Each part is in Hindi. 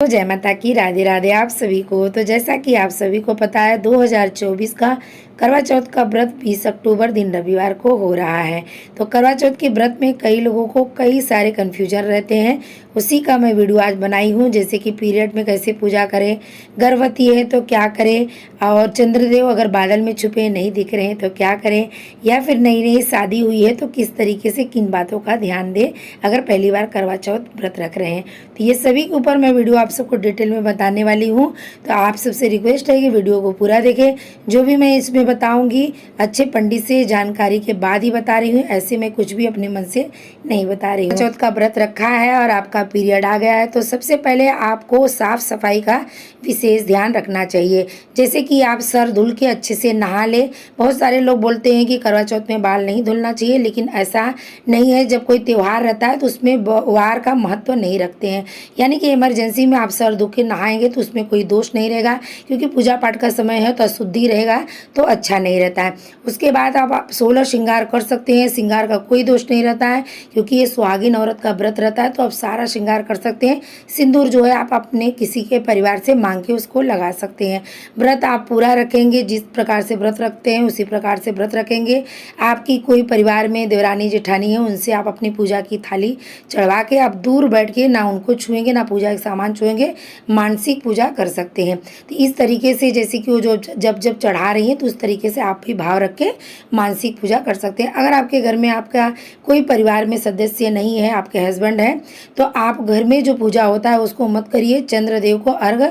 जय माता की, राधे राधे आप सभी को। तो जैसा कि आप सभी को पता है 2024 का करवा चौथ का व्रत 20 अक्टूबर दिन रविवार को हो रहा है। तो करवा चौथ के व्रत में कई लोगों को कई सारे कन्फ्यूजन रहते हैं, उसी का मैं वीडियो आज बनाई हूँ। जैसे कि पीरियड में कैसे पूजा करें, गर्भवती है तो क्या करें, और चंद्रदेव अगर बादल में छुपे नहीं दिख रहे हैं तो क्या करें, या फिर नई नई शादी हुई है तो किस तरीके से किन बातों का ध्यान दें अगर पहली बार करवा चौथ व्रत रख रहे हैं। तो ये सभी के ऊपर मैं वीडियो आप सबको डिटेल में बताने वाली हूँ। तो आप सबसे रिक्वेस्ट है कि वीडियो को पूरा देखें। जो भी मैं इसमें बताऊंगी अच्छे पंडित से जानकारी के बाद ही बता रही हूँ, ऐसे मैं कुछ भी अपने मन से नहीं बता रही हूँ। चौथ का व्रत रखा है और आपका पीरियड आ गया है तो सबसे पहले आपको साफ सफाई का विशेष ध्यान रखना चाहिए। जैसे कि आप सर धुल के अच्छे से नहा ले। बहुत सारे लोग बोलते हैं कि करवा चौथ में बाल नहीं धुलना चाहिए, लेकिन ऐसा नहीं है। जब कोई त्यौहार रहता है तो उसमें वार का महत्व नहीं रखते हैं, यानी कि इमरजेंसी में आप सर धो के नहाएंगे तो उसमें कोई दोष नहीं रहेगा, क्योंकि पूजा पाठ का समय है तो अशुद्धि रहेगा तो अच्छा नहीं रहता है। उसके बाद आप 16 श्रृंगार कर सकते हैं, श्रृंगार का कोई दोष नहीं रहता है, क्योंकि ये सुहागिन औरत का व्रत रहता है तो आप सारा श्रृंगार कर सकते हैं। सिंदूर जो है आप अपने किसी के परिवार से मांग के उसको लगा सकते हैं। व्रत आप पूरा रखेंगे, जिस प्रकार से व्रत रखते हैं उसी प्रकार से व्रत रखेंगे। आपकी कोई परिवार में देवरानी जेठानी है, उनसे आप अपनी पूजा की थाली चढ़वा के आप दूर बैठ के ना उनको छुएंगे ना पूजा के सामान छुएंगे, मानसिक पूजा कर सकते हैं। तो इस तरीके से जैसे कि वो जो जब जब चढ़ा रही हैं तो उस तरीके से आप भी भाव रख के मानसिक पूजा कर सकते हैं। अगर आपके घर में आपका कोई परिवार में सदस्य नहीं है, आपके हस्बैंड हैं, तो आप घर में जो पूजा होता है उसको मत करिए। चंद्रदेव को अर्घ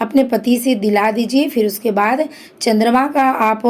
अपने पति से दिला दीजिए, फिर उसके बाद चंद्रमा का आप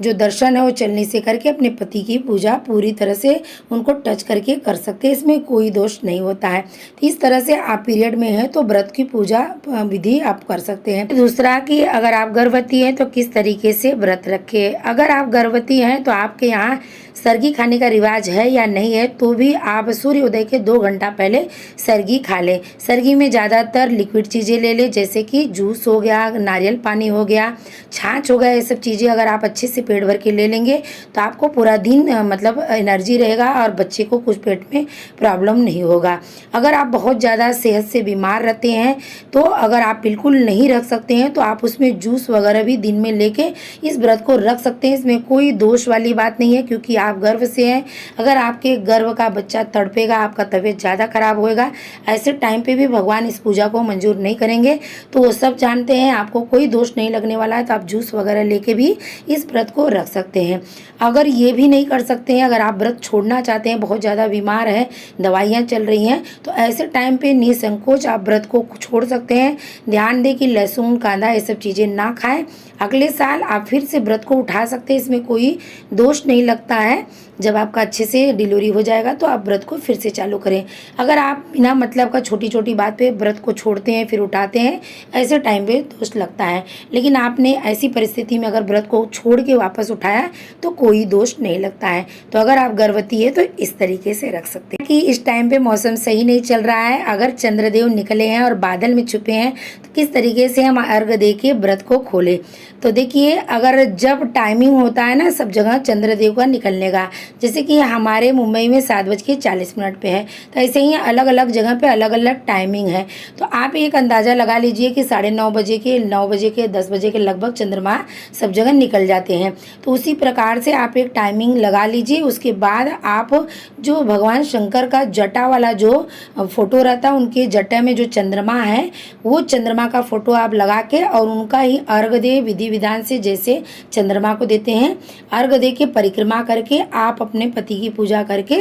जो दर्शन है वो चलने से करके अपने पति की पूजा पूरी तरह से उनको टच करके कर सकते हैं, इसमें कोई दोष नहीं होता है। तो इस तरह से आप पीरियड में हैं तो व्रत की पूजा विधि आप कर सकते हैं। दूसरा कि अगर आप गर्भवती हैं तो किस तरीके से व्रत रखें। अगर आप गर्भवती हैं तो आपके यहाँ सरगी खाने का रिवाज है या नहीं है, तो भी आप सूर्योदय के 2 घंटा पहले सरगी खा लें। सरगी में ज़्यादातर लिक्विड चीज़ें ले लें, जैसे कि जूस हो गया, नारियल पानी हो गया, छाछ हो गया। ये सब चीज़ें अगर आप अच्छे से पेट भर के ले लेंगे तो आपको पूरा दिन मतलब एनर्जी रहेगा और बच्चे को कुछ पेट में प्रॉब्लम नहीं होगा। अगर आप बहुत ज़्यादा सेहत से बीमार रहते हैं तो अगर आप बिल्कुल नहीं रख सकते हैं तो आप उसमें जूस वगैरह भी दिन में लेके इस व्रत को रख सकते हैं। इसमें कोई दोष वाली बात नहीं है, क्योंकि आप गर्भ से हैं। अगर आपके गर्भ का बच्चा तड़पेगा, आपका तबीयत ज़्यादा खराब होएगा, ऐसे टाइम पे भी भगवान इस पूजा को मंजूर नहीं करेंगे। तो वो सब जानते हैं, आपको कोई दोष नहीं लगने वाला है, तो आप जूस वगैरह लेके भी इस व्रत को रख सकते हैं। अगर ये भी नहीं कर सकते हैं, अगर आप व्रत छोड़ना चाहते हैं, बहुत ज़्यादा बीमार है, दवाइयाँ चल रही हैं, तो ऐसे टाइम पे निसंकोच आप व्रत को छोड़ सकते हैं। ध्यान दें कि लहसुन कांदा ये सब चीज़ें ना खाएं। अगले साल आप फिर से व्रत को उठा सकते हैं, इसमें कोई दोष नहीं लगता है। जब आपका अच्छे से डिलीवरी हो जाएगा तो आप व्रत को फिर से चालू करें। अगर आप बिना मतलब का छोटी छोटी बात पे व्रत को छोड़ते हैं फिर उठाते हैं, ऐसे टाइम पे दोष लगता है। लेकिन आपने ऐसी परिस्थिति में अगर व्रत को छोड़ के वापस उठाया तो कोई दोष नहीं लगता है। तो अगर आप गर्भवती है तो इस तरीके से रख सकते हैं। कि इस टाइम पे मौसम सही नहीं चल रहा है, अगर चंद्रदेव निकले हैं और बादल में छुपे हैं तो किस तरीके से हम अर्घ दे के व्रत को खोलें। तो देखिए, अगर जब टाइमिंग होता है ना सब जगह चंद्रदेव का निकलने का, जैसे कि हमारे मुंबई में 7:40 पे है, तो ऐसे ही अलग अलग जगह पे अलग अलग टाइमिंग है। तो आप एक अंदाज़ा लगा लीजिए कि 9:30 बजे के 9 बजे के 10 बजे के लगभग चंद्रमा सब जगह निकल जाते हैं। तो उसी प्रकार से आप एक टाइमिंग लगा लीजिए। उसके बाद आप जो भगवान शंकर का जटा वाला जो फोटो रहता है, उनके जटा में जो चंद्रमा है वो चंद्रमा का फोटो आप लगा के और उनका ही अर्घ दे विधि विधान से, जैसे चंद्रमा को देते हैं अर्घ दे के परिक्रमा करके आप अपने पति की पूजा करके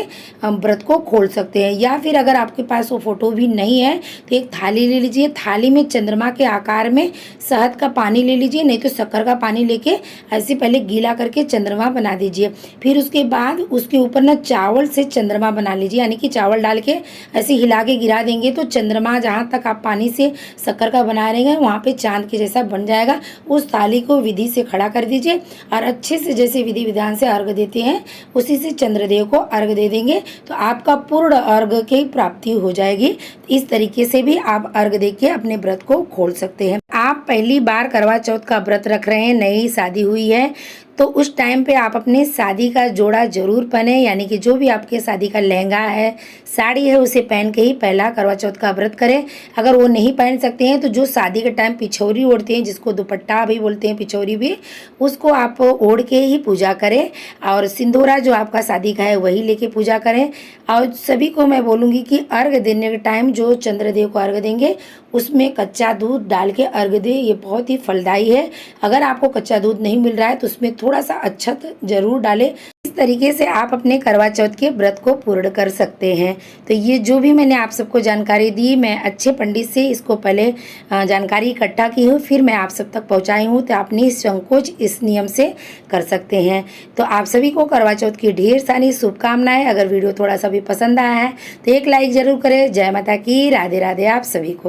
व्रत को खोल सकते हैं। या फिर अगर आपके पास वो फोटो भी नहीं है तो एक थाली ले लीजिए, थाली में चंद्रमा के आकार में शहद का पानी ले लीजिए, नहीं तो शक्कर का पानी लेके ऐसे पहले गीला करके चंद्रमा बना दीजिए। फिर उसके बाद उसके ऊपर ना चावल से चंद्रमा बना लीजिए, यानी कि चावल डाल के ऐसे हिला के गिरा देंगे तो चंद्रमा जहाँ तक आप पानी से शक्कर का बना रहेंगे वहाँ पे चांद के जैसा बन जाएगा। उस थाली को विधि से खड़ा कर दीजिए और अच्छे से जैसे विधि विधान से अर्घ देते हैं उसी से चंद्रदेव को अर्घ दे देंगे तो आपका पूर्ण अर्घ की प्राप्ति हो जाएगी। इस तरीके से भी आप अर्घ दे के अपने व्रत को खोल सकते हैं। आप पहली बार करवा चौथ का व्रत रख रहे हैं, नई शादी हुई है तो उस टाइम पे आप अपने शादी का जोड़ा ज़रूर पहने, यानी कि जो भी आपके शादी का लहंगा है, साड़ी है, उसे पहन के ही पहला करवा चौथ का व्रत करें। अगर वो नहीं पहन सकते हैं तो जो शादी के टाइम पिछौरी ओढ़ते हैं, जिसको दुपट्टा भी बोलते हैं, पिछौरी भी, उसको आप ओढ़ के ही पूजा करें। और सिंदूरा जो आपका शादी का है वही लेके पूजा करें। और सभी को मैं बोलूँगी कि अर्घ देने के टाइम जो चंद्रदेव को अर्घ देंगे उसमें कच्चा दूध डाल के अर्घ दें, ये बहुत ही फलदायी है। अगर आपको कच्चा दूध नहीं मिल रहा है तो उसमें थोड़ा सा अक्षत जरूर डालें। इस तरीके से आप अपने करवा चौथ के व्रत को पूर्ण कर सकते हैं। तो ये जो भी मैंने आप सबको जानकारी दी, मैं अच्छे पंडित से इसको पहले जानकारी इकट्ठा की हूँ, फिर मैं आप सब तक पहुँचाई हूँ। तो आप निसंकोच इस नियम से कर सकते हैं। तो आप सभी को करवा चौथ की ढेर सारी शुभकामनाएं। अगर वीडियो थोड़ा सा भी पसंद आया है तो एक लाइक ज़रूर करें। जय माता की, राधे राधे आप सभी को।